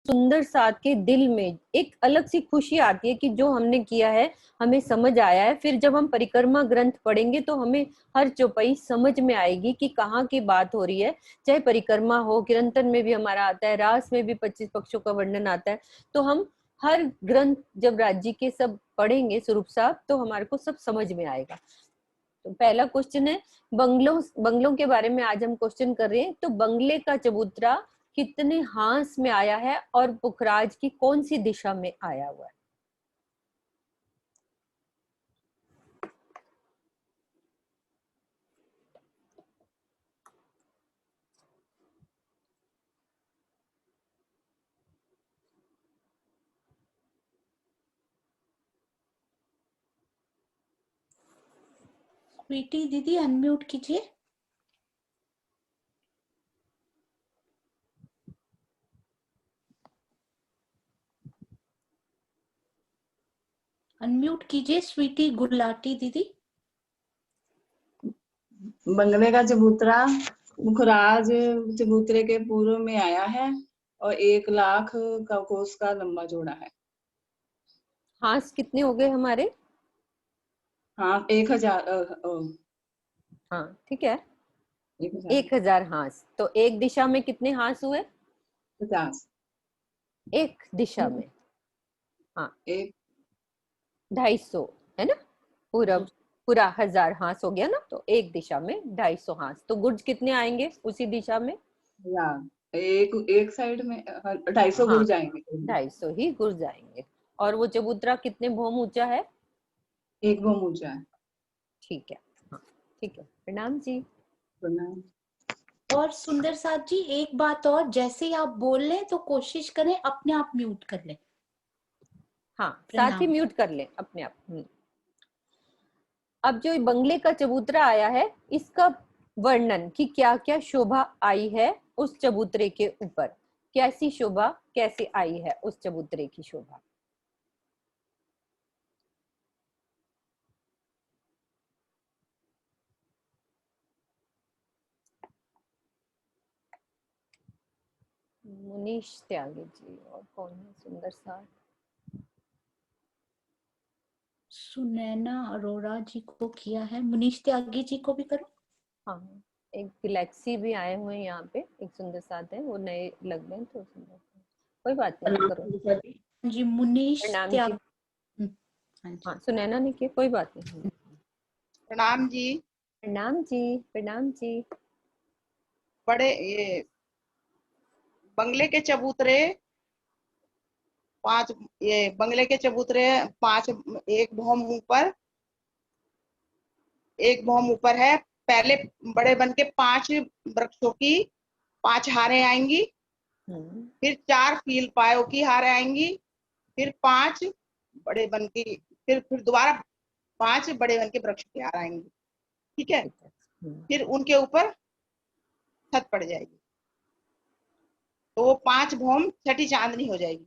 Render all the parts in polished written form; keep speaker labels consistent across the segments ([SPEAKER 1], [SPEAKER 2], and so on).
[SPEAKER 1] सुंदर साथ के दिल में एक अलग सी खुशी आती है कि जो हमने किया है हमें समझ आया है। फिर जब हम परिक्रमा ग्रंथ पढ़ेंगे तो हमें हर चौपाई समझ में आएगी कि कहाँ की बात हो रही है। चाहे परिक्रमा हो, कीर्तन में भी हमारा आता है, रास में भी 25 पक्षों का वर्णन आता है। तो हम हर ग्रंथ जब राज्य के सब पढ़ेंगे स्वरूप साहब तो हमारे को सब समझ में आएगा। तो पहला क्वेश्चन है, बंगलों बंगलों के बारे में आज हम क्वेश्चन कर रहे हैं। तो बंगले का चबूतरा कितने हांस में आया है और पुखराज की कौन सी दिशा में आया हुआ है?
[SPEAKER 2] स्वीटी दीदी अनम्यूट कीजिए। अनम्यूट कीजिए स्वीटी गुलाटी दीदी।
[SPEAKER 3] बंगले का चबूतरा मुखराज चबूतरे के पूर्व में आया है और 1 लाख का कोस का लंबा जोड़ा है।
[SPEAKER 1] हांस कितने हो गए हमारे?
[SPEAKER 3] हाँ 1000।
[SPEAKER 1] हाँ ठीक है,
[SPEAKER 3] 1000
[SPEAKER 1] 1000 हांस। तो एक दिशा में कितने हांस हुए?
[SPEAKER 3] 50।
[SPEAKER 1] एक दिशा में हाँ
[SPEAKER 3] एक
[SPEAKER 1] 250 है ना, पूरा पूरा 1000 हांस हो गया ना। तो एक दिशा में 250 हांस। तो गुर्ज कितने आएंगे उसी दिशा में?
[SPEAKER 3] 1000। एक साइड में 250
[SPEAKER 1] हाँ
[SPEAKER 3] गुड़ जाएंगे।
[SPEAKER 1] 250 ही गुर्ज आएंगे। और वो चबूतरा कितने भौम ऊंचा है?
[SPEAKER 3] 1 भौम ऊंचा है।
[SPEAKER 1] ठीक है, हाँ ठीक है। प्रणाम जी।
[SPEAKER 3] प्रणाम।
[SPEAKER 2] और सुंदर साथ जी एक बात और, जैसे ही आप बोल लें तो कोशिश करें अपने आप म्यूट कर लें।
[SPEAKER 1] हाँ साथ ही
[SPEAKER 2] प्रणाम।
[SPEAKER 1] म्यूट कर लें अपने आप। अब जो बंगले का चबूतरा आया है इसका वर्णन कि क्या क्या शोभा आई है उस चबूतरे के ऊपर, कैसी शोभा कैसे आई है उस चबूतरे की शोभा। मुनीश त्यागी जी और कौन है? सुंदर साथ
[SPEAKER 2] सुनैना अरोड़ा जी को किया है, मुनीश त्यागी जी को भी करो।
[SPEAKER 1] हाँ, एक गैलेक्सी भी आए हुए हैं यहाँ पे, एक सुंदर साथ है, वो नए लग रहे हैं तो सुंदर साथ। कोई बात नहीं, आप करो।
[SPEAKER 2] जी मुनीश
[SPEAKER 1] प्रणाम जी।
[SPEAKER 2] त्याग। हाँ जी।
[SPEAKER 1] हाँ सुनैना ने किया, कोई बात नहीं।
[SPEAKER 4] प्रणाम जी।
[SPEAKER 1] प्रणाम जी। प्रणाम जी।
[SPEAKER 4] बड़े ये बंगले के चबूतरे 5, ये बंगले के चबूतरे 5, एक भौम ऊपर है। पहले बड़े बन के 5 वृक्षों की 5 हारें आएंगी, फिर 4 फील पायों की हारें आएंगी, फिर 5 बड़े बन की, फिर दोबारा 5 बड़े बन के वृक्ष की हार आएंगी। ठीक है, फिर उनके ऊपर छत पड़ जाएगी तो वो 5 भौम छठी चांदनी हो जाएगी।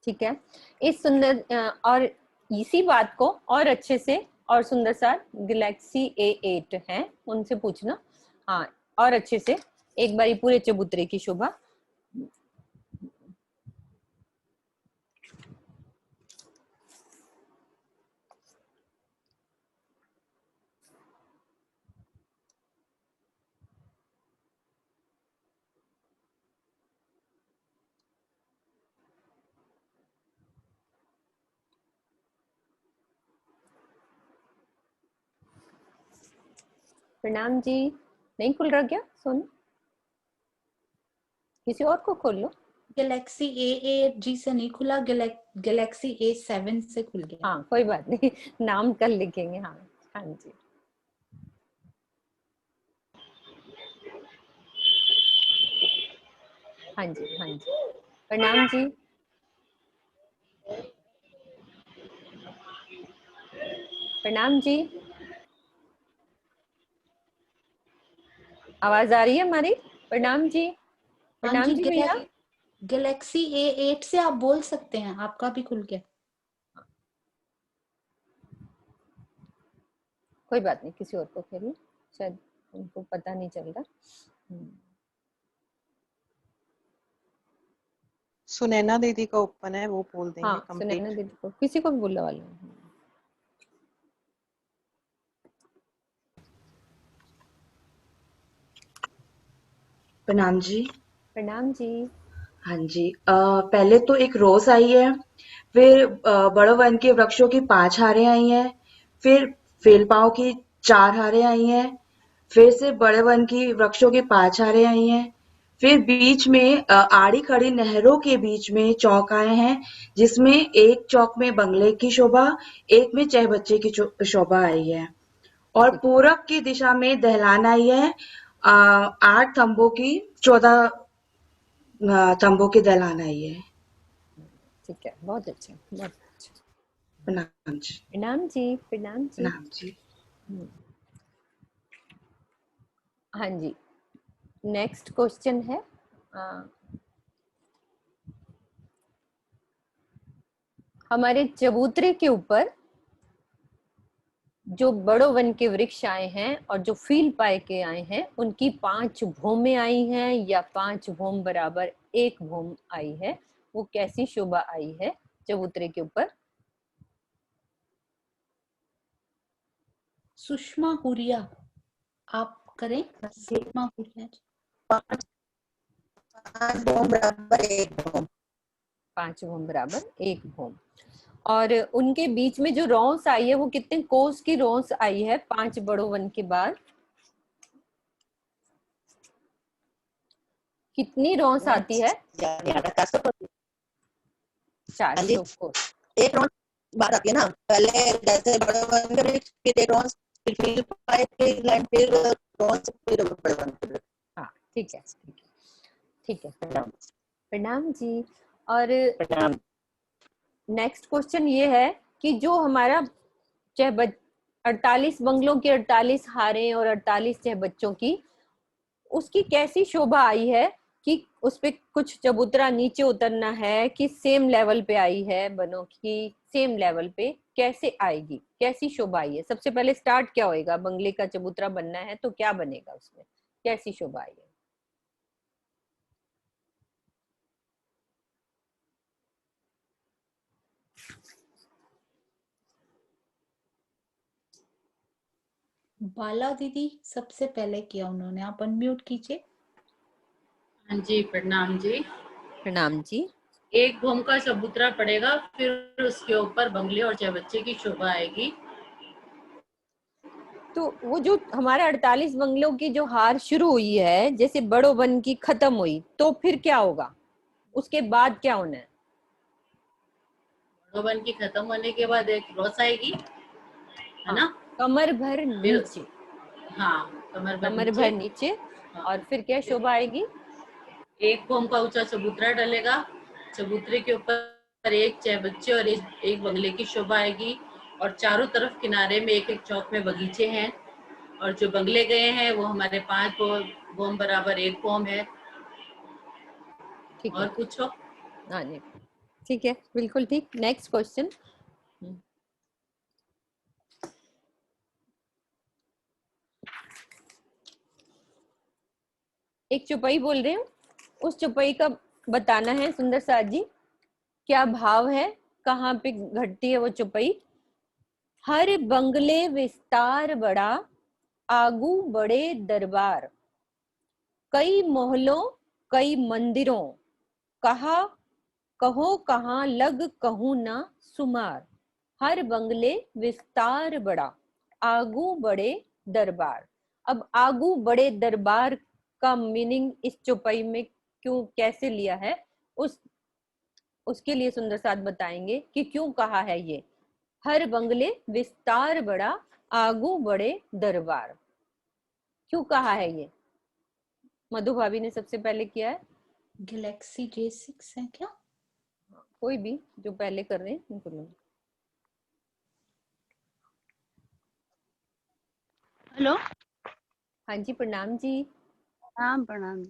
[SPEAKER 1] ठीक है। इस सुंदर और इसी बात को और अच्छे से और सुंदर सा गैलेक्सी A8 है उनसे पूछना। हाँ, और अच्छे से एक बारी पूरे चबूतरे की शोभा। प्रणाम जी। नहीं खुल रहा क्या सोनू? किसी और को खोल लो।
[SPEAKER 2] गैलेक्सी A8 जी से नहीं खुला, गैलेक्सी A7 से खुल गया।
[SPEAKER 1] हाँ कोई बात नहीं, नाम कल लिखेंगे। हाँ हाँ जी। हाँ जी हाँ जी। प्रणाम जी। प्रणाम जी। आवाज आ रही है हमारी? प्रणाम जी।
[SPEAKER 2] हाँ
[SPEAKER 1] प्रणाम
[SPEAKER 2] जी,
[SPEAKER 1] जी भैया।
[SPEAKER 2] गैलेक्सी A8 से आप बोल सकते हैं, आपका भी खुल गया।
[SPEAKER 1] कोई बात नहीं, किसी और को खेलो, शायद उनको पता नहीं चल रहा।
[SPEAKER 5] सुनैना दीदी का ओपन है, वो बोल देंगे
[SPEAKER 1] हाँ, सुनैना
[SPEAKER 5] कंप्लीट।
[SPEAKER 1] दीदी को, किसी को भी बोलने वाला है।
[SPEAKER 6] प्रणाम जी।
[SPEAKER 1] प्रणाम जी।
[SPEAKER 6] हाँ जी, पहले तो एक रोज आई है, फिर बड़ो वन के वृक्षों की 5 हारें आई हैं, फिर फेलपाओं की 4 हारें आई हैं, फिर से बड़े वन की वृक्षों की 5 हारें आई हैं, फिर बीच में आड़ी खड़ी नहरों के बीच में चौक आए हैं, जिसमें एक चौक में बंगले की शोभा, एक में चहबच्चे की शोभा आई है, और पूरब की दिशा में दहलान आई है, 8 थंबों की 14 तंबू की दहलान आई है।
[SPEAKER 1] ठीक है, बहुत अच्छा, बहुत अच्छा।
[SPEAKER 6] प्रणाम जी।
[SPEAKER 1] प्रणाम जी, प्रणाम जी।
[SPEAKER 6] प्रणाम जी।
[SPEAKER 1] हाँ जी, नेक्स्ट क्वेश्चन है, हमारे चबूतरे के ऊपर जो बड़ो वन के वृक्ष आए हैं और जो फील पाए के आए हैं, उनकी 5 भौमें आई हैं या 5 भौम बराबर 1 भौम आई है, वो कैसी शोभा आई है चबूतरे के ऊपर?
[SPEAKER 2] सुषमा हुरिया, आप करें। सुषमा हुरिया जी।
[SPEAKER 7] 5 भौम बराबर 1 भौम।
[SPEAKER 1] 5 भौम बराबर 1 भौम। और उनके बीच में जो रौंस आई है, वो कितने कोस की रौंस आई है 5 बड़ो वन के बाद? कितनी रौंस आती है? 400 कोस।
[SPEAKER 7] एक रौंस बात आती है ना, पहले जैसे बड़े वन के वृक्ष के एक रौंस, फिर फील्ड पाइप के लाइन, फिर रौंस, फिर बड़े वन के वृक्ष।
[SPEAKER 1] हाँ, ठीक है, ठीक है, ठीक है। प्रणाम जी। और नेक्स्ट क्वेश्चन ये है कि जो हमारा 48 बंगलों की 48 हारें और 48 चहबच्चों की, उसकी कैसी शोभा आई है कि उस पे कुछ चबूतरा नीचे उतरना है कि सेम लेवल पे आई है, बनों की सेम लेवल पे कैसे आएगी, कैसी शोभा आई है? सबसे पहले स्टार्ट क्या होएगा? बंगले का चबूतरा बनना है तो क्या बनेगा उसमें, कैसी शोभा आई है?
[SPEAKER 2] बाला दीदी सबसे पहले किया उन्होंने, आप अनम्यूट कीजिए।
[SPEAKER 8] हाँ जी, प्रणाम जी।
[SPEAKER 1] प्रणाम जी।
[SPEAKER 8] 1 भौम का चबूतरा पड़ेगा, फिर उसके ऊपर बंगले और चहबच्चे की शोभा आएगी।
[SPEAKER 1] तो वो जो हमारे 48 बंगलों की जो हार शुरू हुई है, जैसे बड़ो वन की खत्म हुई, तो फिर क्या होगा? उसके बाद क्या होना है?
[SPEAKER 8] बड़ो वन की खत्म होने के बाद एक रौस आएगी, है ना?
[SPEAKER 1] कमर भर
[SPEAKER 8] फिर
[SPEAKER 1] नीचे।
[SPEAKER 8] हाँ, कमर
[SPEAKER 1] कमर भर नीचे।
[SPEAKER 8] हाँ।
[SPEAKER 1] और फिर क्या शोभा आएगी?
[SPEAKER 8] 1 भौम का ऊंचा चबूतरा डलेगा, चबूतरे के ऊपर एक चहबच्चे और एक बंगले की शोभा आएगी, और चारों तरफ किनारे में एक एक चौक में बगीचे हैं, और जो बंगले गए हैं वो हमारे 5 भौम बराबर 1 भौम है।
[SPEAKER 1] ठीक
[SPEAKER 8] और
[SPEAKER 1] है।
[SPEAKER 8] पूछो।
[SPEAKER 1] हाँ जी, ठीक है, बिल्कुल ठीक। नेक्स्ट क्वेश्चन, एक चौपाई बोल रही हूँ, उस चौपाई का बताना है सुंदर साथ जी, क्या भाव है, कहाँ पे घटती है वो चौपाई? हर बंगले विस्तार बड़ा, आगू बड़े दरबार, कई मोहल्लों कई मंदिरों, कहा कहो कहाँ लग कहूँ ना सुमार, हर बंगले विस्तार बड़ा, आगू बड़े दरबार। अब आगू बड़े दरबार का मीनिंग इस चौपाई में क्यों, कैसे लिया है, उसके लिए सुंदर साथ बताएंगे कि क्यों कहा है ये हर बंगले विस्तार बड़ा, आगू बड़े दरबार, क्यों कहा है ये? मधु भाभी ने सबसे पहले किया है।
[SPEAKER 2] गैलेक्सी J6 है क्या?
[SPEAKER 1] कोई भी जो पहले कर रहे हैं उनको लो।
[SPEAKER 9] हेलो।
[SPEAKER 1] हाँ जी, प्रणाम जी।
[SPEAKER 9] प्रणाम प्रणाम।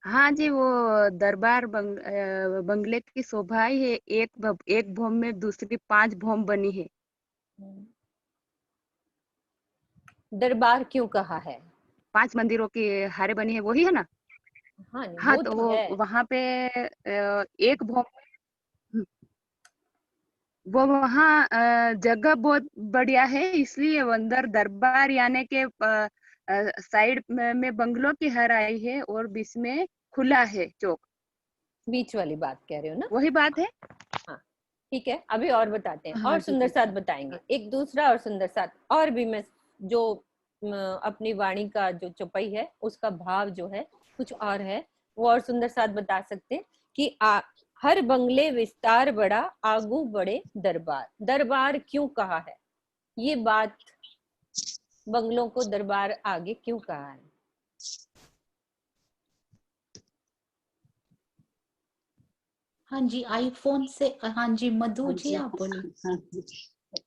[SPEAKER 9] हाँ जी, वो दरबार बंगले की शोभा ही है, एक भौम में दूसरी 5 भौम बनी है।
[SPEAKER 1] दरबार क्यों कहा है?
[SPEAKER 9] 5 मंदिरों की हारे बनी है, वही है ना?
[SPEAKER 1] हाँ नहीं
[SPEAKER 9] हाँ
[SPEAKER 1] वो
[SPEAKER 9] तो
[SPEAKER 1] तो है।
[SPEAKER 9] वहां पे एक भोम, वो वहाँ जगह बहुत बढ़िया है, इसलिए वो अंदर दरबार यानी के साइड में बंगलों की हर आई है और बीच में खुला है चौक,
[SPEAKER 1] बीच वाली बात कह रहे हो ना?
[SPEAKER 9] वही बात है।
[SPEAKER 1] हाँ ठीक है, अभी और बताते हैं,
[SPEAKER 9] हाँ
[SPEAKER 1] और सुंदर
[SPEAKER 9] दीदी।
[SPEAKER 1] साथ बताएंगे, एक दूसरा और सुंदर साथ, और भी मैं जो अपनी वाणी का जो चौपाई है उसका भाव जो है कुछ और है, वो और सुंदर साथ बता सकते हैं कि हर बंगले विस्तार बड़ा, आगू बड़े दरबार। दरबार क्यों कहा है? ये बात, बंगलों को दरबार आगे क्यों कहा है?
[SPEAKER 2] हाँ जी, आईफोन से, हाँ जी मधु
[SPEAKER 10] हाँ
[SPEAKER 2] जी
[SPEAKER 10] जी,
[SPEAKER 2] आप बोलिए।
[SPEAKER 10] हाँ जी।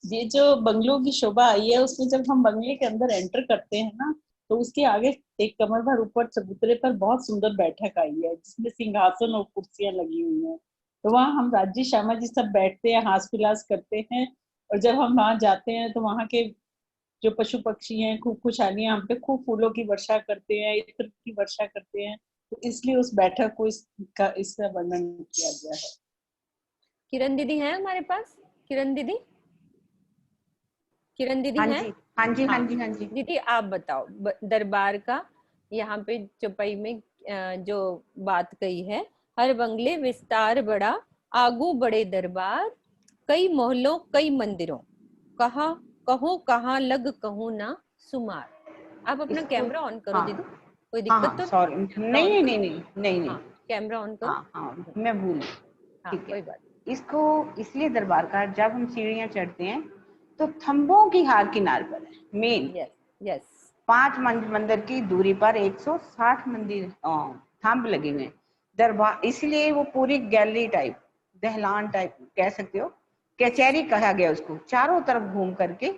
[SPEAKER 10] ये जो बंगलों की शोभा आई है, उसमें जब हम बंगले के अंदर एंटर करते हैं ना, तो उसके आगे एक कमर भर ऊपर चबूतरे पर बहुत सुंदर बैठक आई है, जिसमें सिंहासन और कुर्सियां लगी हुई हैं। तो वहाँ हम राज्य श्यामा जी सब बैठते हैं, हास विलास करते हैं। और जब हम वहाँ जाते हैं तो वहाँ के जो पशु पक्षी हैं खूब खुशहालियां हम पे खूब फूलों की वर्षा करते हैं, इत्र की वर्षा करते हैं। तो इसलिए उस बैठक को इसका वर्णन किया गया है।
[SPEAKER 1] किरण दीदी है हमारे पास? किरण दीदी, किरण दीदी
[SPEAKER 11] हाँ
[SPEAKER 1] हैं?
[SPEAKER 11] जी, हाँ जी, हाँ
[SPEAKER 1] हाँ
[SPEAKER 11] जी, हाँ जी।
[SPEAKER 1] दीदी आप बताओ, दरबार का यहाँ पे चौपाई में जो बात कही है, हर बंगले विस्तार बड़ा, आगू बड़े दरबार, कई मोहल्लों कई मंदिरों, कहा कहो कहाँ लग कहूँ ना सुमार। आप अपना
[SPEAKER 11] इसको,
[SPEAKER 1] कैमरा ऑन करो
[SPEAKER 11] हाँ
[SPEAKER 1] दीदी, कोई
[SPEAKER 11] हाँ
[SPEAKER 1] दिक्कत
[SPEAKER 11] हाँ,
[SPEAKER 1] तो
[SPEAKER 11] सॉरी,
[SPEAKER 1] कैमरा ऑन
[SPEAKER 11] नहीं
[SPEAKER 1] करो।
[SPEAKER 11] नहीं नहीं नहीं नहीं,
[SPEAKER 1] हाँ कैमरा ऑन करो।
[SPEAKER 11] हाँ हाँ, मैं भूल गई।
[SPEAKER 1] हाँ
[SPEAKER 11] ठीक है,
[SPEAKER 1] कोई बात।
[SPEAKER 11] इसको इसलिए दरबार का, जब हम सीढ़ियां चढ़ते हैं तो थंबों की हार किनार पर है मेन,
[SPEAKER 1] यस यस।
[SPEAKER 11] 5 मंदिर की दूरी पर 160 मंदिर थंब लगे हुए हैं दरबार, इसलिए वो पूरी गैलरी टाइप, दहलान टाइप कह सकते हो, कचहरी कहा गया उसको, चारों तरफ घूम करके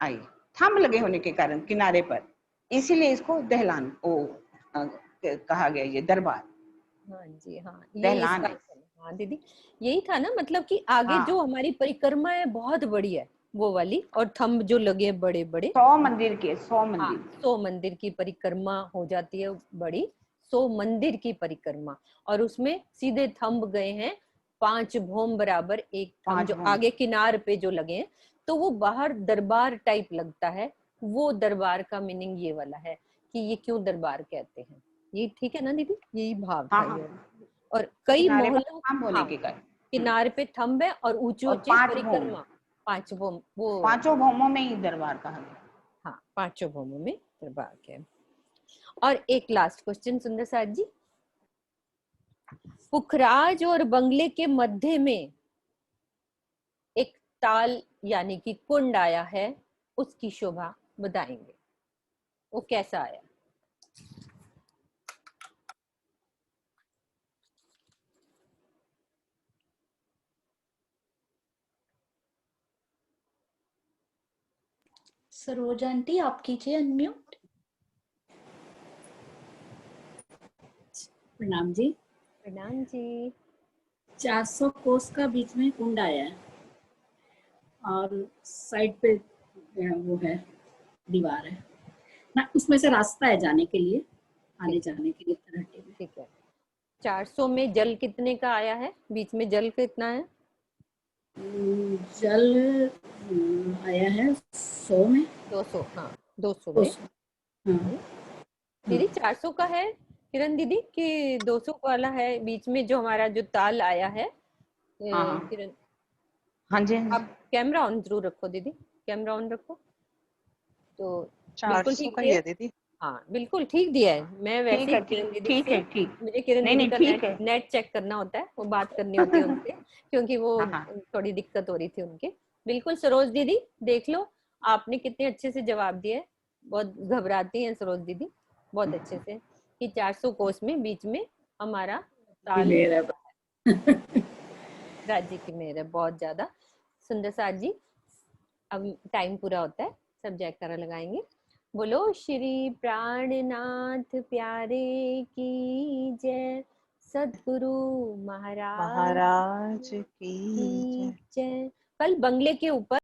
[SPEAKER 11] आई, थंब लगे होने के कारण किनारे पर, इसीलिए इसको दहलान कहा गया, ये दरबार
[SPEAKER 1] हाँ जी हाँ, ये
[SPEAKER 11] दहलान
[SPEAKER 1] इसका
[SPEAKER 11] है।
[SPEAKER 1] हाँ दीदी, यही था ना, मतलब कि आगे
[SPEAKER 11] हाँ,
[SPEAKER 1] जो हमारी परिक्रमा है बहुत बड़ी है वो वाली, और थंब जो लगे हैं बड़े बड़े।
[SPEAKER 11] 100 मंदिर के, 100
[SPEAKER 1] हाँ
[SPEAKER 11] मंदिर
[SPEAKER 1] 100 मंदिर की परिक्रमा हो जाती है बड़ी, 100 मंदिर की परिक्रमा, और उसमें सीधे थंब गए हैं 5 भौम बराबर एक थंब
[SPEAKER 11] 5
[SPEAKER 1] जो
[SPEAKER 11] भवन।
[SPEAKER 1] आगे किनार पे जो लगे हैं, तो वो बाहर दरबार टाइप लगता है। वो दरबार का मीनिंग ये वाला है कि ये क्यों दरबार कहते हैं, ये ठीक है ना दीदी, यही भाव था
[SPEAKER 11] हाँ
[SPEAKER 1] ये।
[SPEAKER 11] हाँ,
[SPEAKER 1] और कई
[SPEAKER 11] किनारे पर
[SPEAKER 1] मोहल्लों,
[SPEAKER 11] थंब होने
[SPEAKER 1] हाँ
[SPEAKER 11] के कारण।
[SPEAKER 1] किनारे पे थंब है और ऊंचे
[SPEAKER 11] और
[SPEAKER 1] ऊंचे
[SPEAKER 11] 5 भौम,
[SPEAKER 1] परिक्रमा, 5 भौम वो,
[SPEAKER 11] 5 भौमों में ही दरबार कहा गया।
[SPEAKER 1] हाँ 5 भौमों में दरबार के। और एक लास्ट क्वेश्चन सुंदर साथ जी, पुखराज और बंगले के मध्य में एक ताल यानी कि कुंड आया है, उसकी शोभा बताएंगे, वो कैसा आया?
[SPEAKER 2] सरोज आंटी आप कीजिए अनम्यूट।
[SPEAKER 10] प्रणाम जी।
[SPEAKER 1] प्रणाम जी।
[SPEAKER 10] 400 कोस का बीच में कुंड आया है और साइड पे वो है, दीवार है ना, उसमें से रास्ता है जाने के लिए, आने जाने के लिए तराटे में।
[SPEAKER 1] ठीक है, 400 में जल कितने का आया है, बीच में जल कितना है?
[SPEAKER 10] जल आया है 100 में,
[SPEAKER 1] 200, हाँ 200 में।
[SPEAKER 10] 200। हाँ
[SPEAKER 1] दीदी 400 का है किरण दीदी कि 200 वाला है, बीच में जो हमारा जो ताल आया है?
[SPEAKER 11] हाँ हाँ
[SPEAKER 1] किरण
[SPEAKER 11] हाँ जी, हाँ जी।
[SPEAKER 1] आप कैमरा ऑन जरूर रखो दीदी, कैमरा ऑन रखो, तो बिल्कुल
[SPEAKER 5] 400
[SPEAKER 1] ठीक
[SPEAKER 5] का ही
[SPEAKER 1] दिया
[SPEAKER 5] है
[SPEAKER 1] है।
[SPEAKER 5] दीदी।
[SPEAKER 1] हाँ बिल्कुल ठीक दिया है, मैं वैसे
[SPEAKER 11] ठीक
[SPEAKER 1] ही
[SPEAKER 11] है,
[SPEAKER 1] किरण
[SPEAKER 11] ठीक
[SPEAKER 1] दीदी
[SPEAKER 11] ठीक
[SPEAKER 1] से,
[SPEAKER 11] है, ठीक,
[SPEAKER 1] मुझे किरण
[SPEAKER 11] नहीं
[SPEAKER 1] दीदी
[SPEAKER 11] नहीं
[SPEAKER 1] का
[SPEAKER 11] ठीक है।
[SPEAKER 1] नेट चेक करना होता है, वो बात करनी होती है उनसे, क्योंकि वो
[SPEAKER 11] हाँ हाँ,
[SPEAKER 1] थोड़ी दिक्कत हो रही थी उनके। बिल्कुल सरोज दीदी देख लो, आपने कितने अच्छे से जवाब दिए, बहुत घबराती हैं सरोज दीदी, बहुत अच्छे से, कि 400 कोस में बीच में हमारा ताल
[SPEAKER 10] मेरा
[SPEAKER 1] है। राज्य की मेहर है बहुत ज्यादा। सुंदर साथ जी, अब टाइम पूरा होता है, सब जयकारा लगाएंगे। बोलो श्री प्राणनाथ प्यारे की जय, सद्गुरु महाराज
[SPEAKER 5] महाराज की
[SPEAKER 1] की
[SPEAKER 5] जय।
[SPEAKER 1] जय। कल बंगले के ऊपर